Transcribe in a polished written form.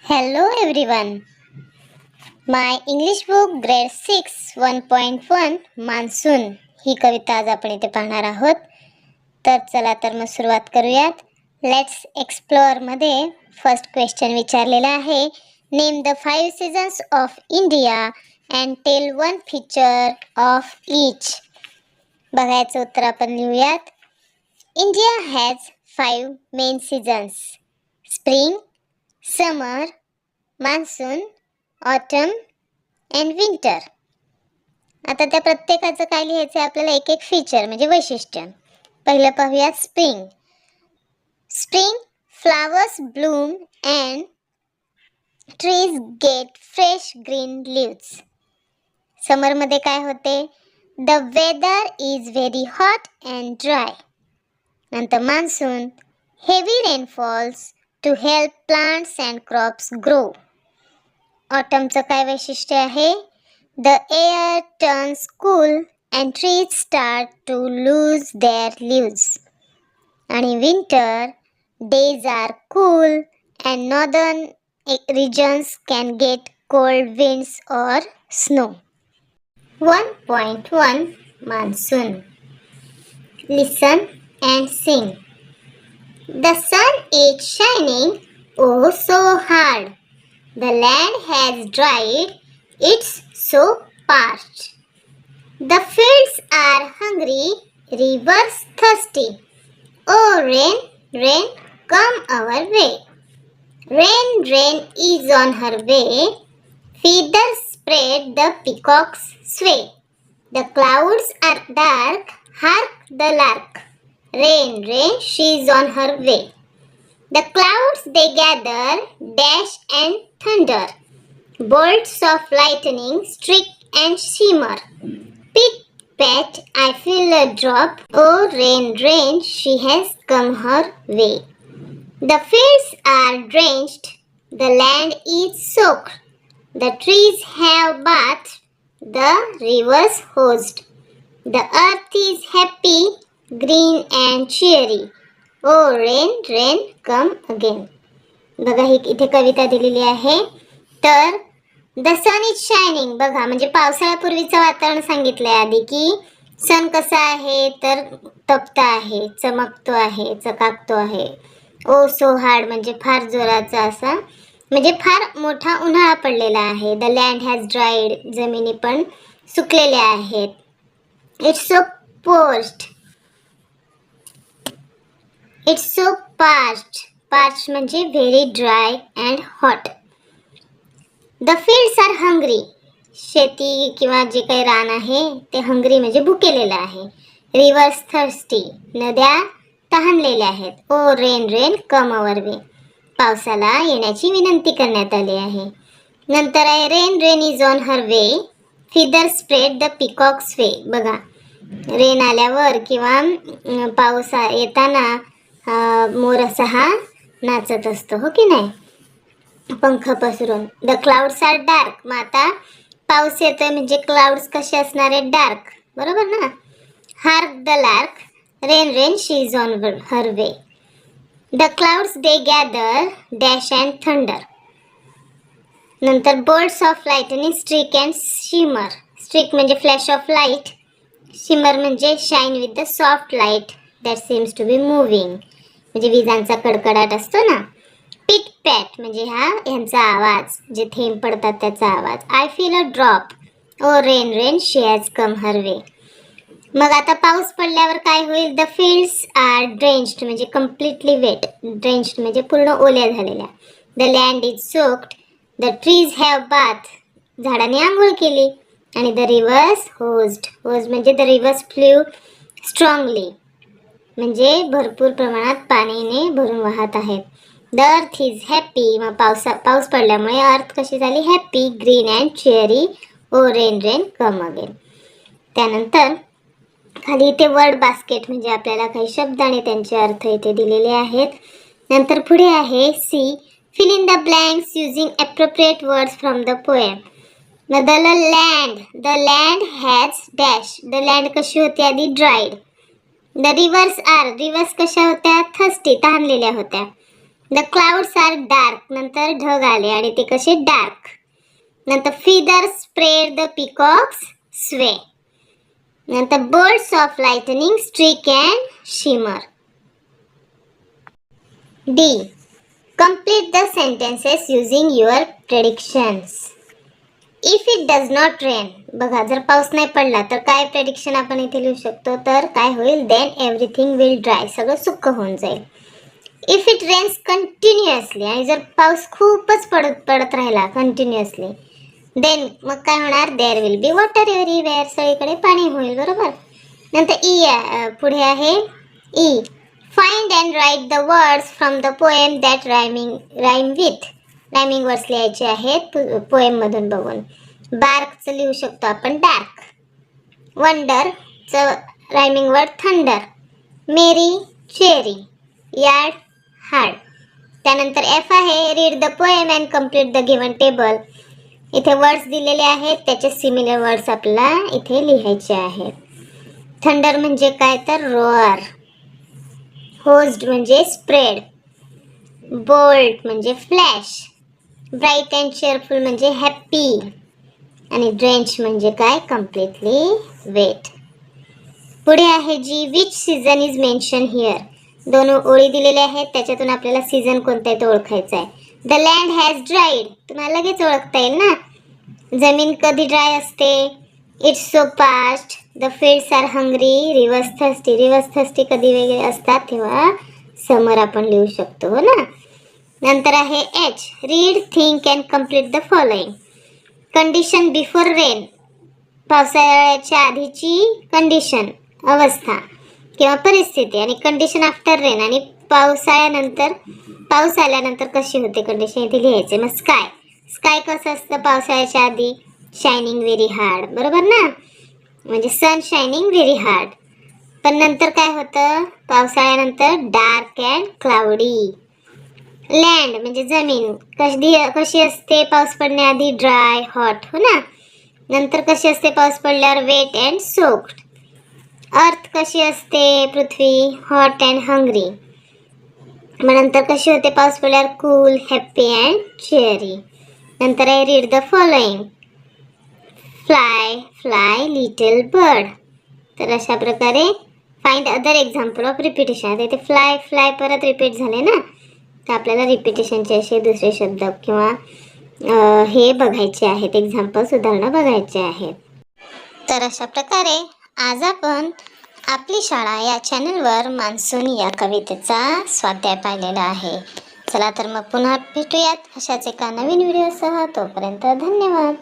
Hello everyone. My English book grade 6 1.1 monsoon ही कविता आज आपण इथे पाहणार आहोत. तर चला तर मग सुरुवात करूयात. लेट्स एक्सप्लोर मध्ये फर्स्ट क्वेश्चन विचारलेला आहे. Name the 5 seasons of India and tell one feature of each. बघायचं उत्तर आपण लिहूयात. India has 5 main seasons. Spring, summer, monsoon, autumn and winter. आता त्या प्रत्येकाचं काय लिहायचं आहे आपल्याला, एक एक फीचर म्हणजे वैशिष्ट्य. पहिलं पाहूया spring. Spring flowers bloom and trees get fresh green leaves. समरमध्ये काय होते, the weather is very hot and dry. नंतर monsoon, heavy rainfalls to help plants and crops grow. ऑटमचं काय वैशिष्ट्य आहे, the air turns cool and trees start to lose their leaves. आणि winter, days are cool and northern regions can get cold winds or snow. 1.1 monsoon. Listen and sing. The sun is shining oh so hard. The land has dried, it's so parched. The fields are hungry, rivers thirsty. Oh rain, rain, come our way. Rain, rain is on her way. Feathers spread, the peacocks sway. The clouds are dark, hark the lark. Rain, rain, she's on her way. The clouds they gather, dash and thunder. Bolts of lightning streak and shimmer. Pit, pat, I feel a drop. Oh, rain, rain, she has come her way. The fields are drenched, the land is soaked. The trees have bathed, the rivers hosed. The earth is happy, green and cheery. Oh rain, rain, come again. बघा ही इथे कविता दिलेली आहे. तर the sun is shining, बघा म्हणजे पावसाळ्यापूर्वीचं वातावरण सांगितलंय आधी की सन कसा आहे, तर तपता आहे, चमकतो आहे, चकाकतो आहे. ओ सो हार्ड म्हणजे फार जोराचा असा, म्हणजे फार मोठा उन्हाळा पडलेला आहे. द लँड हॅज ड्राईड, जमिनी पण सुकलेल्या आहेत. It's so post, it's so parched, parched म्हणजे very dry and hot. The fields are hungry, शेती किंवा जे काही रान आहे ते हंग्री म्हणजे भुकेलेलं आहे. रिव्हर्स थर्स्टी, नद्या तहानलेल्या आहेत. O rain, rain, come our way, पावसाला येण्याची विनंती करण्यात आली आहे. नंतर आहे rain, rain is on her way. Feather spread, the peacocks way. बघा रेन आल्यावर किंवा पाऊस येताना मोर असा हा नाचत असतो, हो की नाही, पंख पसरून. द क्लाउड्स आर डार्क, मग आता पाऊस येतोय म्हणजे क्लाउड्स कसे असणार आहेत, डार्क, बरोबर ना. Hark the lark, rain, rain, she is on her way. The clouds they gather, dash and thunder. नंतर bolts of lightning streak and shimmer. Streak म्हणजे फ्लॅश ऑफ लाईट, शिमर म्हणजे shine with the soft light that seems to be moving, म्हणजे विजांचा कडकडाट असतो ना. पिट पॅट म्हणजे ह्यांचा आवाज, जे थेंब पडतात त्याचा आवाज. I feel a drop. O rain, rain, she has come her way. मग आता पाऊस पडल्यावर काय होईल, द फील्ड्स आर ड्रेंच्ड म्हणजे कम्प्लिटली वेट, ड्रेंच्ड म्हणजे पूर्ण ओल्या झालेल्या. The land is soaked, the trees have bath, झाडाने आंघोळ केली. आणि द रिव्हर्स होज्ड, होज्ड म्हणजे द रिव्हर्स फ्ल्यू स्ट्रॉंगली, म्हणजे भरपूर प्रमाणात पाणीने भरून वाहत आहेत. द अर्थ इज हॅपी, मग पाऊस पडल्यामुळे अर्थ कशी झाली, happy, green and cheery. O rain, rain, come again. त्यानंतर खाली इथे वर्ड बास्केट म्हणजे आपल्याला काही शब्द आणि त्यांचे अर्थ इथे दिलेले आहेत. नंतर पुढे आहे C, fill in the blanks using appropriate words from the poem. The land has dash, the land कशी होती आधी, dried. The rivers are, rivers कशा होत्या, थर्स्टी, तहानलेल्या होत्या. द क्लाउड्स आर डार्क, नंतर ढग आले आणि ते कसे डार्क. नंतर feathers spread the peacocks sway. नंतर bolts of lightning streak and shimmer. D. Complete the sentences using your predictions. If it does not rain, बघा जर पाऊस नाही पडला तर काय प्रेडिक्शन आपण इथे लिहू शकतो, तर काय होईल, देन एव्हरीथिंग विल ड्राय, सगळं सुक्क होऊन जाईल. इफ इट रेन्स कंटिन्युअसली, आणि जर पाऊस खूपच पडत राहिला कंटिन्युअसली, देन मग काय होणार, there will be water everywhere, सगळीकडे पाणी होईल. बरोबर. नंतर पुढे आहे E. Find and write the words from the poem that rhyme with. Rhyming words लिहायचे आहेत पोएम मधून बघून. बार्कचं लिहू शकतो आपण डार्क. वंडरचं rhyming word thunder. Merry cherry. Yard hard. त्यानंतर एफ आहे, read the poem and complete the given table. इथे वर्ड्स दिलेले आहेत, त्याचे सिमिलर वर्ड्स आपल्याला इथे लिहायचे आहेत. थंडर म्हणजे काय, तर रोअर. होस्ड म्हणजे स्प्रेड. बोल्ट म्हणजे फ्लॅश. ब्राईट अँड चेअरफुल म्हणजे हॅप्पी. आणि ड्रेंच म्हणजे काय, कम्प्लिटली वेट. पुढे आहे G. Which season is mention here. दोन ओळी दिलेल्या आहेत, त्याच्यातून आपल्याला सीझन कोणता आहे तो ओळखायचा आहे. द लँड हॅज ड्राईड, तुम्हाला लगेच ओळखता येईल ना. जमीन कधी ड्राय असते, it's so past. The fields are hungry. Rivers thirsty. Rivers thirsty कधी वेगळे असतात, तेव्हा समर आपण लिहू शकतो, हो ना. नंतर आहे H. Read, think and complete the following. Condition before rain, पावसाळ्याच्या आधीची कंडिशन, अवस्था किंवा परिस्थिती. आणि कंडिशन आफ्टर रेन, आणि पाऊस आल्यानंतर कशी होते कंडिशन, इथे लिहायचे. मग स्काय. स्काय कसं असतं पावसाळ्याच्या आधी, शायनिंग व्हेरी हार्ड. बरोबर ना, म्हणजे सन शायनिंग व्हेरी हार्ड. पण नंतर काय होतं पावसाळ्यानंतर, डार्क अँड क्लाउडी. लँड म्हणजे जमीन कशी असते पाऊस पडण्याआधी, ड्राय हॉट, हो ना. नंतर कशी असते पाऊस पडल्यावर, वेट अँड सोक्ड. अर्थ कशी असते पृथ्वी, हॉट अँड हंग्री. मग नंतर कशी होते पाऊस पडल्यावर, कूल, हॅप्पी अँड चेअरी. नंतर आहे read the following. Fly fly little bird. तर अशा प्रकारे find other example of repetition. इथे फ्लाय फ्लाय परत रिपीट झाले ना, तर आपल्याला रिपिटेशनचे असे दुसरे शब्द किंवा हे बघायचे आहेत, एक्झाम्पल्स, उदाहरणं बघायचे आहेत. तर अशा प्रकारे आज आपण आपली शाळा या चॅनलवर मान्सून या कवितेचा स्वाध्याय पाहिलेला आहे. चला तर मग पुन्हा भेटूयात अशाच एका नवीन व्हिडिओसह. तोपर्यंत धन्यवाद.